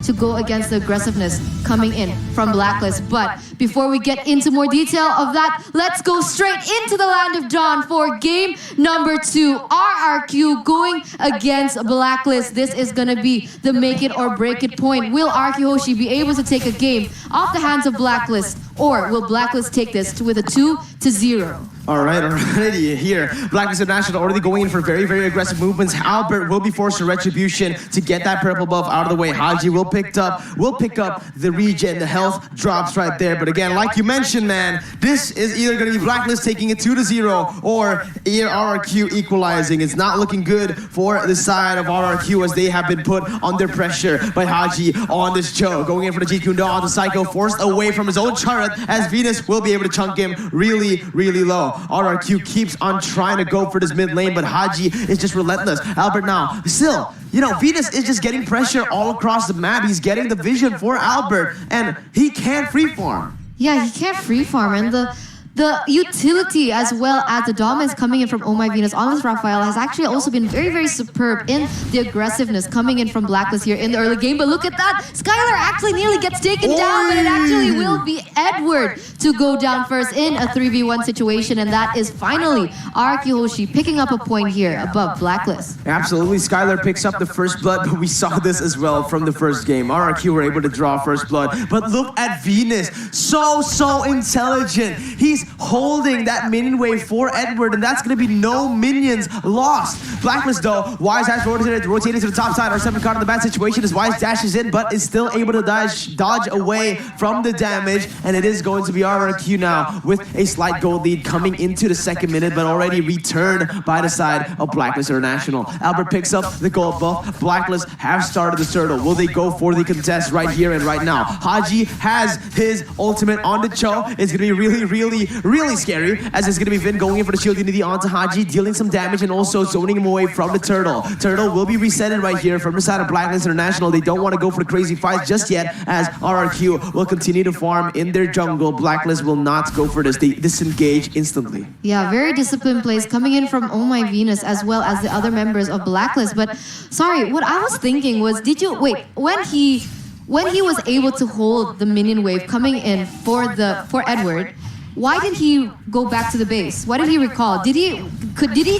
to go against the aggressiveness coming in from Blacklist. But before we get into more detail of that, let's go straight into the Land of Dawn for game number 2. RRQ going against Blacklist. This is going to be the make it or break it point. Will RQ Hoshi be able to take a game off the hands of Blacklist, or will Blacklist take this with a 2-0? Alright, already here. Blacklist International already going in for very, very aggressive movements. Albert will be forced to retribution to get that purple buff out of the way. Haji will pick up the regen, the health drops right there. But again, like you mentioned, man, this is either going to be Blacklist taking it 2-0 or RRQ equalizing. It's not looking good for the side of RRQ as they have been put under pressure by Haji on this Cho. Going in for the G-Kundo on the Psycho, forced away from his own turret as Venus will be able to chunk him really, really low. RRQ keeps on trying to go for this mid lane, but Haji is just relentless. Albert now, still, you know, Venus is just getting pressure all across the map. He's getting the vision for Albert, and he can't freefarm. Yeah, he can't freefarm, and the utility as well as the dominance coming in from Oh My Venus on this Raphael has actually also been very, very superb in the aggressiveness coming in from Blacklist here in the early game. But look at that, Skylar actually nearly gets taken down, but it actually will be Edward to go down first in a 3v1 situation, and that is finally RQ Hoshi picking up a point here above Blacklist. Absolutely, Skylar picks up the first blood, but we saw this as well from the first game. RRQ were able to draw first blood, but look at Venus, so intelligent. He's holding that minion wave for Edward, and that's going to be no minions lost. Blacklist though, Wise has rotated to the top side. R7 caught in the bad situation as Wise dashes in, but is still able to dodge away from the damage, and it is going to be RRQ now with a slight gold lead coming into the second minute, but already returned by the side of Blacklist International. Albert picks up the gold buff. Blacklist have started the turtle. Will they go for the contest right here and right now? Haji has his ultimate on the Cho. It's going to be really scary, as it's going to be Vin going in for the shield unity onto Haji, dealing some damage and also zoning him away from the turtle. Turtle will be resetted right here from the side of Blacklist International. They don't want to go for the crazy fights just yet, as RRQ will continue to farm in their jungle. Blacklist will not go for this. They disengage instantly. Yeah, very disciplined plays coming in from Oh My Venus as well as the other members of Blacklist. But sorry, what I was thinking was, when he was able to hold the minion wave coming in for Edward, why didn't he go back to the base? Why did he recall? Did he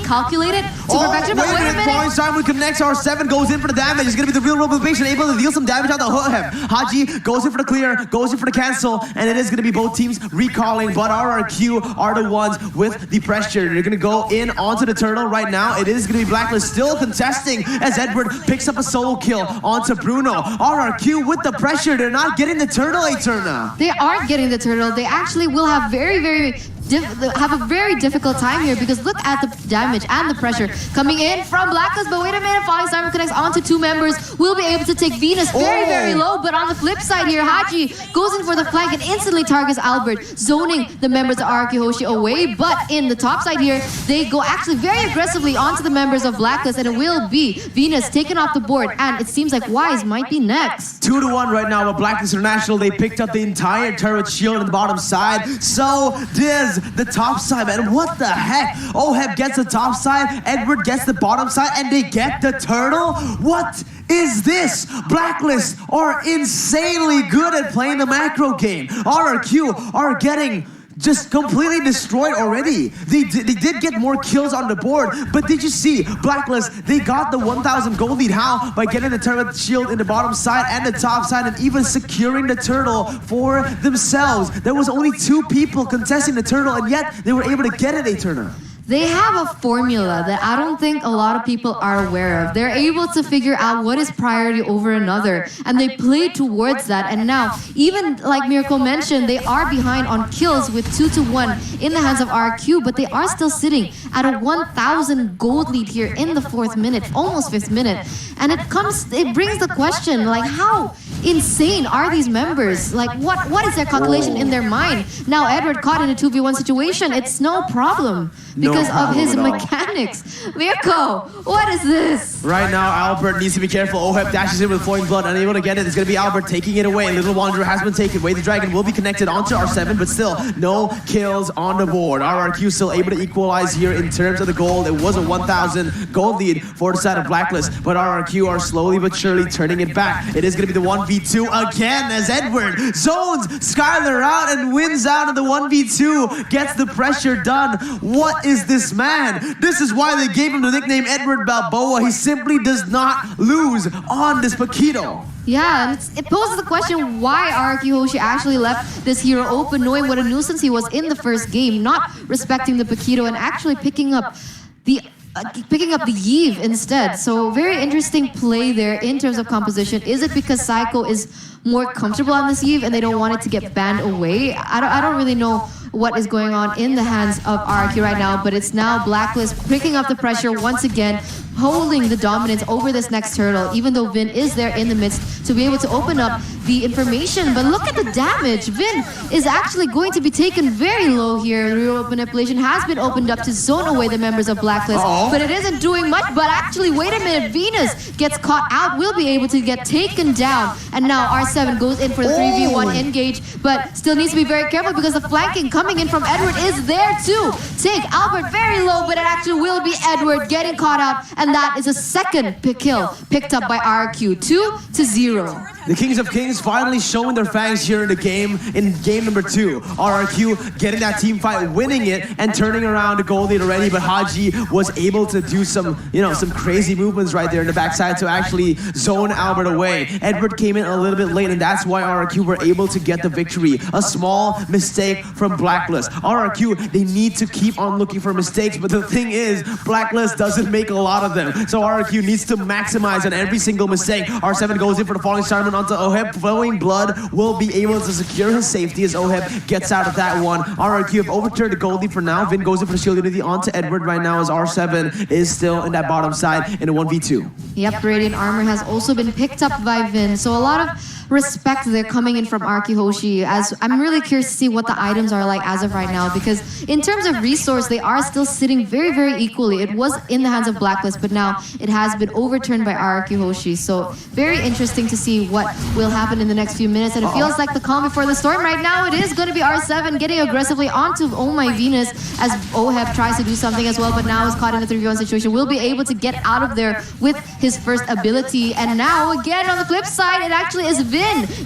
calculate it to perfection? Wait a minute, point time we connect. R7 goes in for the damage. It's gonna be the real robo-patient able to deal some damage on the Hohem. Haji goes in for the clear, goes in for the cancel, and it is gonna be both teams recalling, but RRQ are the ones with the pressure. They're gonna go in onto the turtle right now. It is gonna be Blacklist still contesting as Edward picks up a solo kill onto Bruno. RRQ with the pressure. They're not getting the turtle, Eterna. They aren't getting the turtle. They actually will have have a very difficult time here, because look at the damage and the pressure coming in from Blacklist. But wait a minute, Falling Star connects onto two members. Will be able to take Venus very low, but on the flip side here, Haji goes in for the flank and instantly targets Albert, zoning the members of RQ Hoshi away. But in the top side here, they go actually very aggressively onto the members of Blacklist, and it will be Venus taken off the board, and it seems like Wise might be next. 2-1 right now with Blacklist International. They picked up the entire turret shield on the bottom side. So does the top side, man. What the heck? Oheb gets the top side, Edward gets the bottom side, and they get the turtle? What is this? Blacklist are insanely good at playing the macro game. RRQ are getting just completely destroyed already. They did get more kills on the board, but did you see Blacklist? They got the 1,000 gold lead. How? By getting the turret shield in the bottom side and the top side, and even securing the turtle for themselves. There was only 2 people contesting the turtle, and yet they were able to get it, Eterna. They have a formula that I don't think a lot of people are aware of. They're able to figure out what is priority over another, and they play towards that. And now, even like Miracle mentioned, they are behind on kills with 2-1 in the hands of RQ, but they are still sitting at a 1,000 gold lead here in the 4th minute, almost 5th minute. And it brings the question, like, how insane are these members? Like, what is their calculation in their mind? Now Edward caught in a 2v1 situation, it's no problem because of his mechanics. Mirko, what is this? Right now, Albert needs to be careful. Oheb dashes in with flowing blood, unable to get it. It's going to be Albert taking it away. Little Wanderer has been taken away. The Dragon will be connected onto R7, but still, no kills on the board. RRQ still able to equalize here in terms of the gold. It was a 1,000 gold lead for the side of Blacklist, but RRQ are slowly but surely turning it back. It is going to be the 1v 1v2 again as Edward zones Skylar out and wins out of the 1v2, gets the pressure done. What is this man? This is why they gave him the nickname Edward Balboa. He simply does not lose on this Paquito. Yeah, and it poses the question why RRQ Hoshi actually left this hero open, knowing what a nuisance he was in the first game, not respecting the Paquito and actually picking up the Eve instead. So very interesting play there in terms of composition. Is it because Psycho is more comfortable on this Eve and they don't want it to get banned away? I don't really know what is going on in the hands of RRQ right now, but it's now Blacklist picking up the pressure once again, holding the dominance over this next turtle, even though Vin is there in the midst to be able to open up the information. But look at the damage. Vin is actually going to be taken very low here. The real manipulation has been opened up to zone away the members of Blacklist, but it isn't doing much. But actually, wait a minute, Venus gets caught out, will be able to get taken down. And now R7 goes in for the 3v1 engage, but still needs to be very careful because the flanking coming in from Edward is there too. Take Albert very low, but it actually will be Edward getting caught out, and that is a second kill picked up by RQ, 2-0. The Kings of Kings finally showing their fangs here in the game, in game number 2. RRQ getting that team fight, winning it, and turning around the goal lead already, but Haji was able to do some crazy movements right there in the backside to actually zone Albert away. Edward came in a little bit late, and that's why RRQ were able to get the victory. A small mistake from Blacklist. RRQ, they need to keep on looking for mistakes, but the thing is, Blacklist doesn't make a lot of them. So RRQ needs to maximize on every single mistake. R7 goes in for the falling Starman onto Oheb. Flowing Blood will be able to secure his safety as Oheb gets out of that one. RRQ have overturned the goal lead for now. Vin goes in for the shield unity onto Edward right now as R7 is still in that bottom side in a 1v2. Yep, Radiant Armor has also been picked up by Vin. So a lot of respect there coming in from RRQ Hoshi, as I'm really curious to see what the items are like as of right now, because in terms of resource, they are still sitting very, very equally. It was in the hands of Blacklist, but now it has been overturned by RRQ Hoshi. So very interesting to see what will happen in the next few minutes. And it feels like the calm before the storm right now. It is going to be R7 getting aggressively onto Oh My Venus as Oheb tries to do something as well, but now is caught in a 3v1 situation. Will be able to get out of there with his first ability. And now again on the flip side, it actually is Vin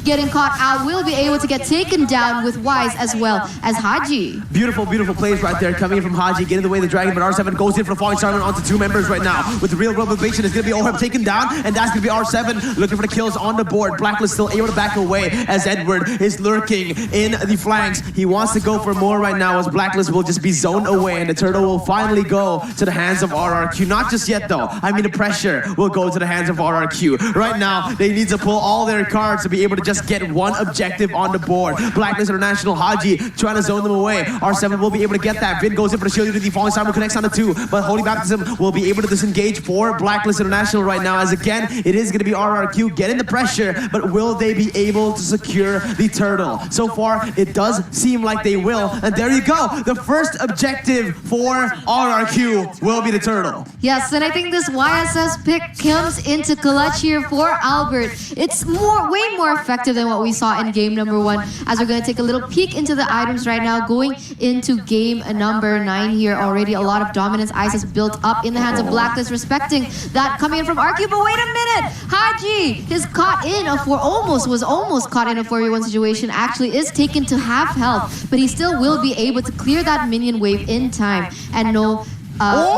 getting caught out. Will be able to get taken down with Wise as well as Haji. Beautiful, beautiful plays right there coming in from Haji, getting away the dragon, but R7 goes in for the falling Starman onto 2 members right now. With the real motivation, it's going to be Oheb taken down, and that's going to be R7 looking for the kills on the board. Blacklist still able to back away as Edward is lurking in the flanks. He wants to go for more right now as Blacklist will just be zoned away, and the turtle will finally go to the hands of RRQ. Not just yet though. I mean, the pressure will go to the hands of RRQ. Right now, they need to pull all their cards to be able to just get one objective on the board. Blacklist International, Haji trying to zone them away. R7 will be able to get that. Vin goes in for the shield unity, falling Simon connects on the 2, but Holy Baptism will be able to disengage for Blacklist International right now, as again, it is going to be RRQ getting the pressure, but will they be able to secure the turtle? So far, it does seem like they will, and there you go. The first objective for RRQ will be the turtle. Yes, and I think this YSS pick comes into clutch here for Albert. It's way more effective than what we saw in game number 1, as we're going to take a little peek into the items right now, going into game number 9 here. Already a lot of dominance ice is built up in the hands of Blacklist, respecting that coming in from RQ. But wait a minute, Haji is caught in a was almost caught in a 4v1 situation, actually is taken to half health, but he still will be able to clear that minion wave in time. And no, Haji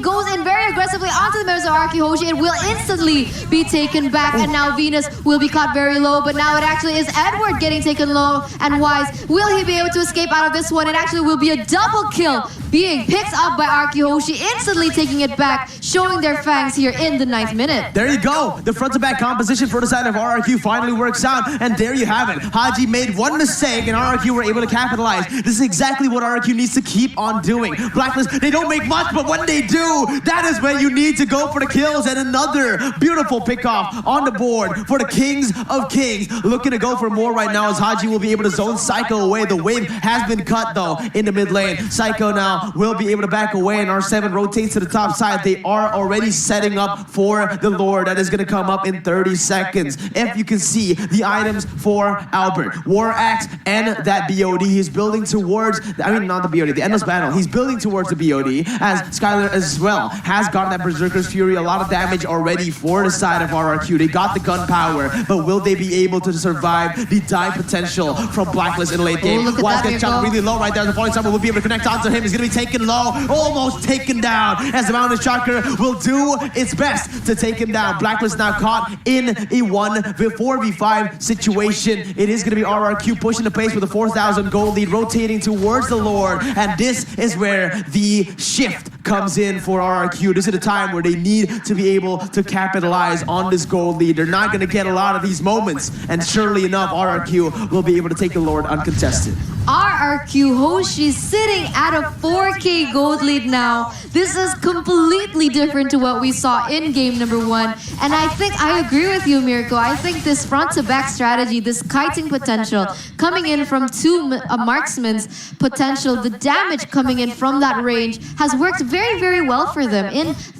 goes in very aggressively onto the members of RRQ Hoshi and will instantly be taken back, and now Venus will be caught very low, but now it actually is Edward getting taken low, and Wise, will he be able to escape out of this one? It actually will be a double kill being picked up by RRQ Hoshi, instantly taking it back, showing their fangs here in the 9th minute. There you go. The front to back composition for the side of RRQ finally works out, and there you have it. Haji made one mistake and RRQ were able to capitalize. This is exactly what RRQ needs to keep on doing. Blacklist, they don't make much, but when they do, that is when you need to go for the kills. And another beautiful pickoff on the board for the Kings of Kings. Looking to go for more right now as Haji will be able to zone Psycho away. The wave has been cut though in the mid lane. Psycho now now will be able to back away, and R7 rotates to the top side. They are already setting up for the Lord that is going to come up in 30 seconds. If you can see the items for Albert, War Axe, and that BOD, he's building towards, I mean not the BOD, the Endless Battle. He's building towards the BOD, as Skylar as well has gotten that Berserker's Fury, a lot of damage already for the side of RRQ. They got the gun power, but will they be able to survive the die potential from Blacklist in the late game? Wise gets shot really low right there. The falling summer will be able to connect onto him. He's going to be taken low, almost taken down, as the Mountain Shocker will do its best to take him down. Blacklist now caught in a 4v5 situation. It is going to be RRQ pushing the pace with a 4,000 gold lead, rotating towards the Lord, and this is where the shift comes in for RRQ. This is a time where they need to be able to capitalize on this gold lead. They're not going to get a lot of these moments, and surely enough, RRQ will be able to take the Lord uncontested. RRQ Hoshi sitting at a 4K gold lead now. This is completely different to what we saw in game number 1. And I think I agree with you, Mirko. I think this front-to-back strategy, this kiting potential, coming in from two marksmen's potential, the damage coming in from that range has worked very, very well for them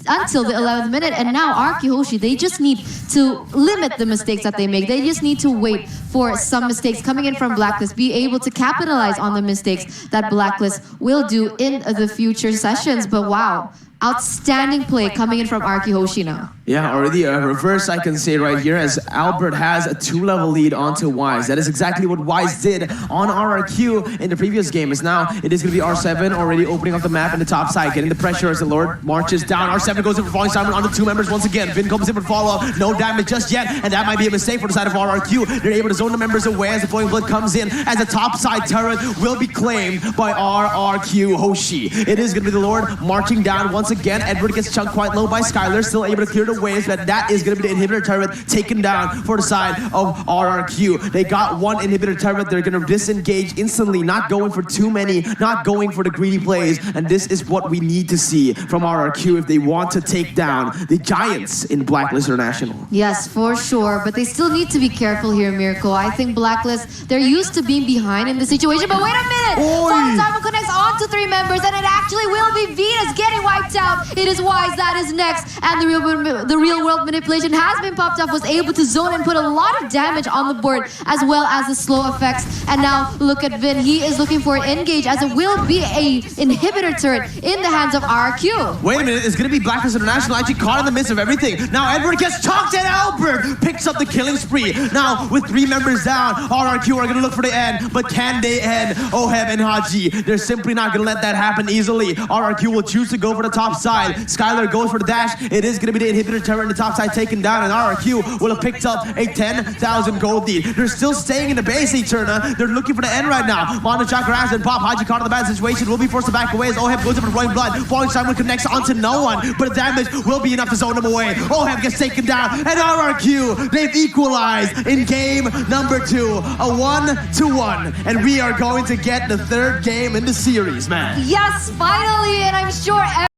until the 11th minute. And now RRQ Hoshi, they just need to limit the mistakes that they make. They just need to wait for some mistakes coming in from Blacklist, be able to capitalize on the mistakes that Blacklist will do in the future sessions. But wow, outstanding play coming in from RRQ Hoshi now. Yeah, already a reverse I can say right here, as Albert has a 2-level lead onto Wise. That is exactly what Wise did on RRQ in the previous game. Is now it is going to be R7 already opening up the map in the top side, getting the pressure as the Lord marches down. R7 goes in for falling Simon on the 2 members once again. Vin comes in for follow-up, no damage just yet, and that might be a mistake for the side of RRQ. They're able to zone the members away as the Flowing Blood comes in, as the top side turret will be claimed by RRQ Hoshi. It is going to be the Lord marching down once again. Edward gets chunked quite low by Skylar, still able to clear the waves, but that is going to be the inhibitor turret taken down for the side of RRQ. They got one inhibitor turret, they're going to disengage instantly, not going for too many, not going for the greedy plays, and this is what we need to see from RRQ if they want to take down the giants in Blacklist International. Yes, for sure, but they still need to be careful here, Mirko. I think Blacklist, they're used to being behind in the situation, but wait a minute! Falling Simon connects on to 3 members, and it actually will be Venus getting wiped out. It is Wise that is next, and the real world manipulation has been popped up, was able to zone and put a lot of damage on the board, as well as the slow effects. And now look at Vin, he is looking for an engage, as it will be a inhibitor turret in the hands of RRQ. Wait a minute, it's going to be Blacklist International actually caught in the midst of everything. Now Edward gets chalked, and Albert picks up the killing spree. Now with 3 members down, RRQ are going to look for the end, but can they end Oheb and Haji? They're simply not going to let that happen easily. RRQ will choose to go for the top side. Skylar goes for the dash. It is going to be the inhibitor turret in the top side taken down, and RRQ will have picked up a 10,000 gold lead. They're still staying in the base, Eterna. They're looking for the end right now. Mono Chakra has been popped. Haji caught in the bad situation, will be forced to back away as Oheb goes in for Flowing Blood. Falling Simon connects onto no one, but the damage will be enough to zone him away. Oheb gets taken down, and RRQ, they've equalized in game number 2, a 1-1, and we are going to get the 3rd game in the series, man. Yes, finally, and I'm sure